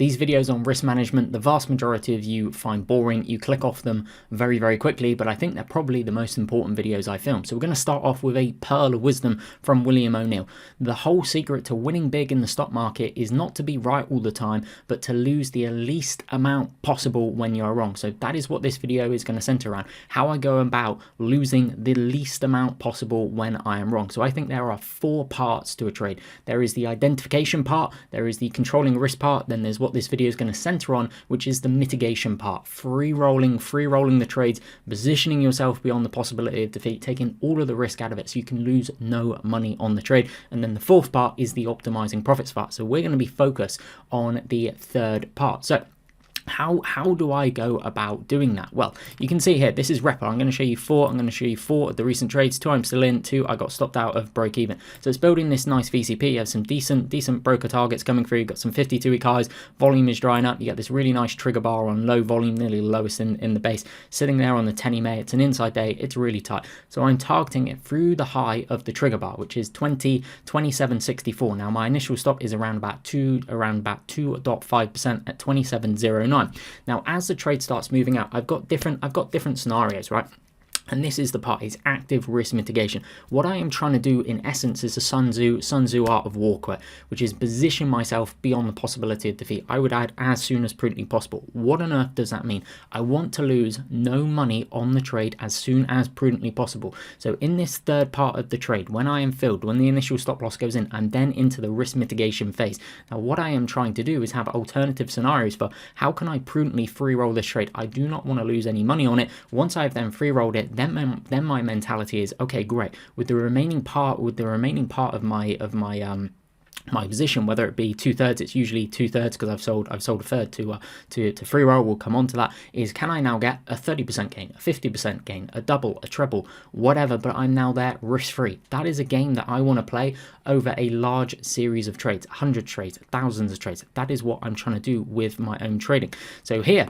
These videos on risk management, the vast majority of you find boring. You click off them very, very quickly, but I think they're probably the most important videos I film. So we're going to start off with a pearl of wisdom from William O'Neill. The whole secret to winning big in the stock market is not to be right all the time, but to lose the least amount possible when you're wrong. So that is what this video is going to center around, how I go about losing the least amount possible when I am wrong. So I think there are 4 parts to a trade. There is the identification part, there is the controlling risk part, then there's what this video is going to center on, which is the mitigation part. Free rolling the trades, positioning yourself beyond the possibility of defeat, taking all of the risk out of it so you can lose no money on the trade. And then the 4th part is the optimizing profits part. So we're going to be focused on the 3rd part. So how do I go about doing that? Well, you can see here, this is REFERRAL. I'm going to show you 4. I'm going to show you 4 of the recent trades. 2 I'm still in, 2 I got stopped out of break even. So it's building this nice VCP. You have some decent broker targets coming through. You've got some 52-week highs. Volume is drying up. You get this really nice trigger bar on low volume, nearly the lowest in the base, sitting there on the 10 EMA. It's an inside day. It's really tight. So I'm targeting it through the high of the trigger bar, which is 27.64. Now my initial stop is around about 2.5% at 27.09. Now, as the trade starts moving out, I've got different scenarios, right? And this is the part, is active risk mitigation. What I am trying to do in essence is a Sun Tzu art of war quote, which is position myself beyond the possibility of defeat. I would add as soon as prudently possible. What on earth does that mean? I want to lose no money on the trade as soon as prudently possible. So in this 3rd part of the trade, when I am filled, when the initial stop loss goes in, I'm then into the risk mitigation phase. Now what I am trying to do is have alternative scenarios for how can I prudently free roll this trade. I do not want to lose any money on it. Once I've then free rolled it, then my mentality is, okay, great. With the remaining part of my position, whether it be 2/3, it's usually 2/3 because I've sold a third to free roll. We'll come on to that. Is can I now get a 30% gain, a 50% gain, a double, a treble, whatever? But I'm now there risk free. That is a game that I want to play over a large series of trades, 100 trades, thousands of trades. That is what I'm trying to do with my own trading. So here,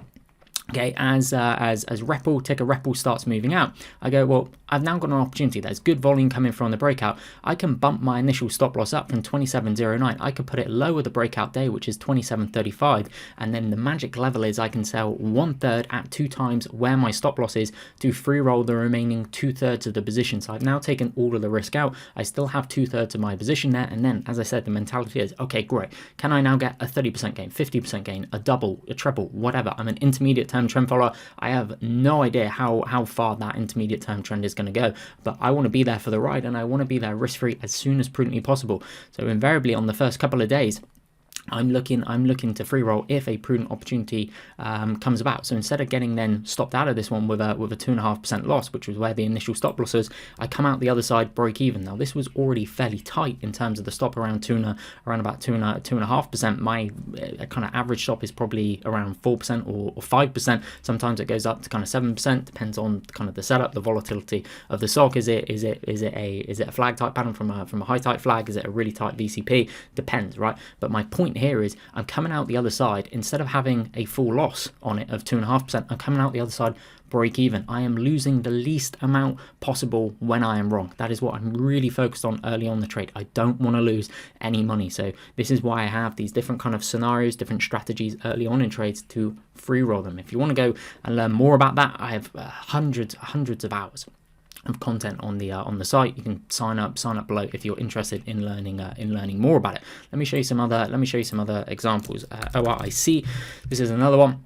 okay, as ticker REFERRAL starts moving out, I go, well, I've now got an opportunity. There's good volume coming from the breakout. I can bump my initial stop loss up from 27.09. I could put it lower the breakout day, which is 27.35, and then the magic level is I can sell 1/3 at 2 times where my stop loss is to free roll the remaining 2/3 of the position. So I've now taken all of the risk out. I still have 2/3 of my position there, and then, as I said, the mentality is, okay, great. Can I now get a 30% gain, 50% gain, a double, a treble, whatever? I'm an intermediate term trend follower. I have no idea how far that intermediate term trend is going to go, but I want to be there for the ride, and I want to be there risk free as soon as prudently possible. So invariably on the first couple of days, I'm looking to free roll if a prudent opportunity comes about. So instead of getting then stopped out of this one with a 2.5% loss, which was where the initial stop loss was, I come out the other side break even. Now this was already fairly tight in terms of the stop, around about 2.5%. My kind of average stop is probably around 4% or 5%. Sometimes it goes up to kind of 7%. Depends on kind of the setup, the volatility of the stock. Is it a flag type pattern from a high tight flag? Is it a really tight VCP? Depends, right? But my point here is I'm coming out the other side, instead of having a full loss on it of 2.5%, I'm coming out the other side break even. I am losing the least amount possible when I am wrong. That is what I'm really focused on early on the trade. I don't want to lose any money. So this is why I have these different kind of scenarios, different strategies early on in trades to free roll them. If you want to go and learn more about that, I have hundreds of hours of content on the site. You can sign up below if you're interested in learning more about it. Let me show you some other examples. ORIC, this is another one.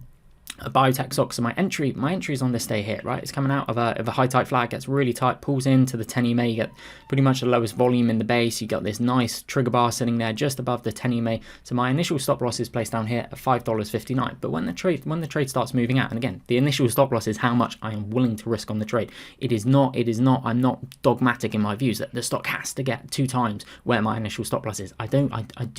A biotech stock. So my entry is on this day here, right? It's coming out of a high tight flag, gets really tight, pulls into the 10 EMA. You get pretty much the lowest volume in the base. You got this nice trigger bar sitting there just above the 10 EMA. So my initial stop loss is placed down here at $5.59. But when the trade starts moving out, and again, the initial stop loss is how much I am willing to risk on the trade. It is not. I'm not dogmatic in my views that the stock has to get 2 times where my initial stop loss is. I do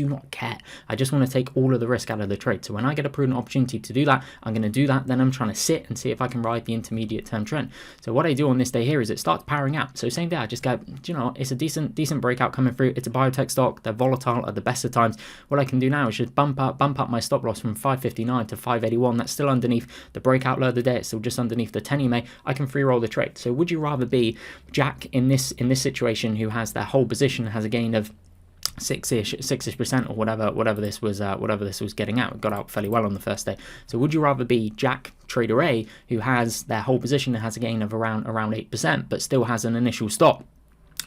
not care. I just want to take all of the risk out of the trade. So when I get a prudent opportunity to do that, I'm going to do that. Then I'm trying to sit and see if I can ride the intermediate term trend. So what I do on this day here is it starts powering out. So same day, I just go, do you know, it's a decent breakout coming through. It's a biotech stock. They're volatile at the best of times. What I can do now is just bump up my stop loss from 559 to 581. That's still underneath the breakout low of the day. It's still just underneath the 10 EMA. I can free roll the trade. So would you rather be Jack in this situation who has their whole position, has a gain of six-ish percent or whatever this was getting out. It got out fairly well on the first day. So would you rather be Jack Trader A, who has their whole position and has a gain of around 8%, but still has an initial stop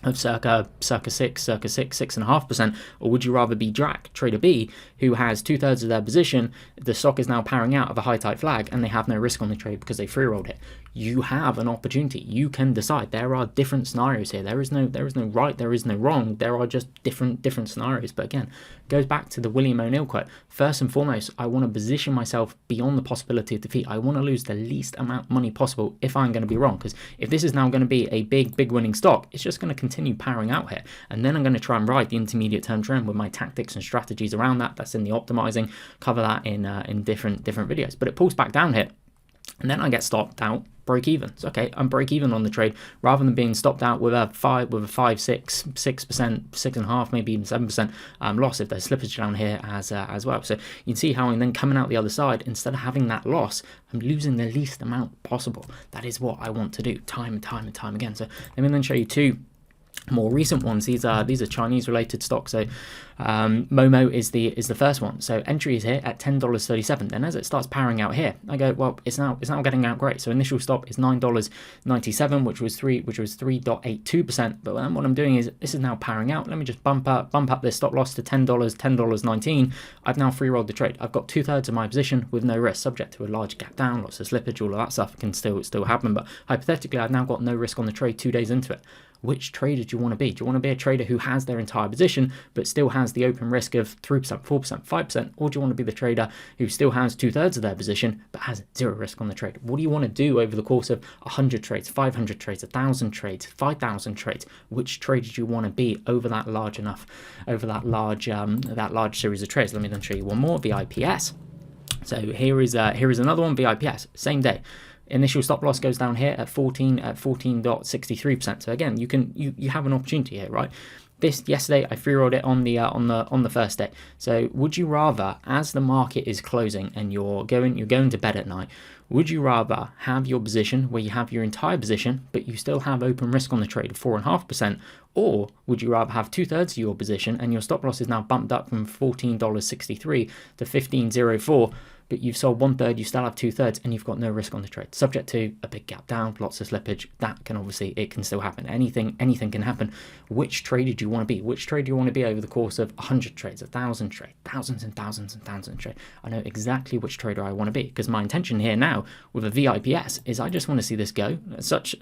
of circa 6.5%, or would you rather be Jack Trader B, who has 2/3 of their position, the stock is now powering out of a high tight flag, and they have no risk on the trade because they free rolled it? You have an opportunity. You can decide. There are different scenarios here. There is no right, there is no wrong. There are just different scenarios. But again, it goes back to the William O'Neill quote. First and foremost, I want to position myself beyond the possibility of defeat. I want to lose the least amount of money possible if I'm going to be wrong. Because if this is now going to be a big winning stock, it's just going to continue powering out here. And then I'm going to try and ride the intermediate term trend with my tactics and strategies around that. That's in the optimizing. Cover that in different videos. But it pulls back down here. And then I get stopped out, break even. So, okay, I'm break even on the trade rather than being stopped out with a 6%, 6.5%, maybe even 7% loss if there's slippage down here as well. So you can see how I'm then coming out the other side, instead of having that loss, I'm losing the least amount possible. That is what I want to do time and time again. So let me then show you two more recent ones. These are Chinese related stocks. So Momo is the first one. So entry is here at $10.37. Then as it starts powering out here, I go, well, it's now getting out great. So initial stop is $9.97, which was 3.82%. But then what I'm doing is, this is now powering out. Let me just bump up this stop loss to $10.19. I've now free rolled the trade. I've got 2/3 of my position with no risk, subject to a large gap down, lots of slippage, all of that stuff can still happen. But hypothetically, I've now got no risk on the trade 2 days into it. Which trader do you want to be? Do you want to be a trader who has their entire position but still has the open risk of 3%, 4%, 5%? Or do you want to be the trader who still has 2/3 of their position but has zero risk on the trade? What do you want to do over the course of 100 trades, 500 trades, 1,000 trades, 5,000 trades? Which trader do you want to be over that large series of trades? Let me then show you one more, VIPS. So here is another one, VIPS, same day. Initial stop loss goes down here at 14.63%. So again, you have an opportunity here, right? This yesterday I free rolled it on the first day. So would you rather, as the market is closing and you're going to bed at night, would you rather have your position where you have your entire position but you still have open risk on the trade of 4.5%, or would you rather have 2/3 of your position and your stop loss is now bumped up from $14.63 to $15.04? But you've sold 1/3, you still have 2/3, and you've got no risk on the trade. Subject to a big gap down, lots of slippage, that can obviously, it can still happen. Anything can happen. Which trader do you want to be? Which trader do you want to be over the course of 100 trades, 1,000 trades, thousands and thousands and thousands of trades? I know exactly which trader I want to be, because my intention here now with a VIPS is I just want to see this go, such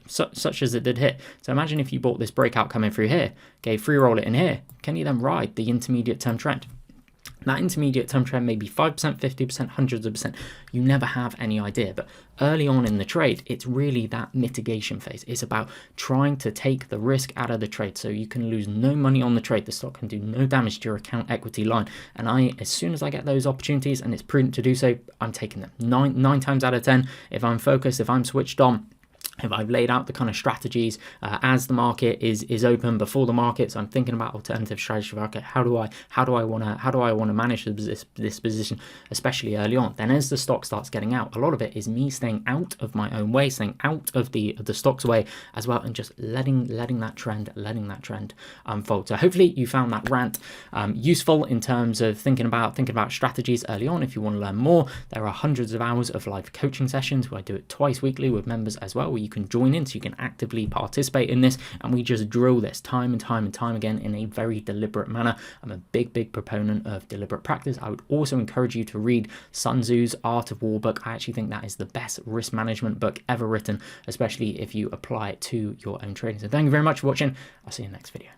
as it did hit. So imagine if you bought this breakout coming through here, okay, free roll it in here. Can you then ride the intermediate term trend? That intermediate term trend may be 5%, 50%, hundreds of percent. You never have any idea. But early on in the trade, it's really that mitigation phase. It's about trying to take the risk out of the trade so you can lose no money on the trade. The stock can do no damage to your account equity line. And as soon as I get those opportunities and it's prudent to do so, I'm taking them. Nine times out of 10, if I'm focused, if I'm switched on, if I've laid out the kind of strategies as the market is open before the market, so I'm thinking about alternative strategy. Okay, how do I want to manage this position, especially early on? Then as the stock starts getting out, a lot of it is me staying out of my own way, staying out of the stock's way as well, and just letting that trend unfold. So hopefully you found that rant useful in terms of thinking about strategies early on. If you want to learn more, there are hundreds of hours of live coaching sessions where I do it twice weekly with members as well, where you can join in, so you can actively participate in this, and we just drill this time and time again in a very deliberate manner. I'm a big proponent of deliberate practice. I would also encourage you to read Sun Tzu's Art of War book. I actually think that is the best risk management book ever written, especially if you apply it to your own trading. So thank you very much for watching. I'll see you in the next video.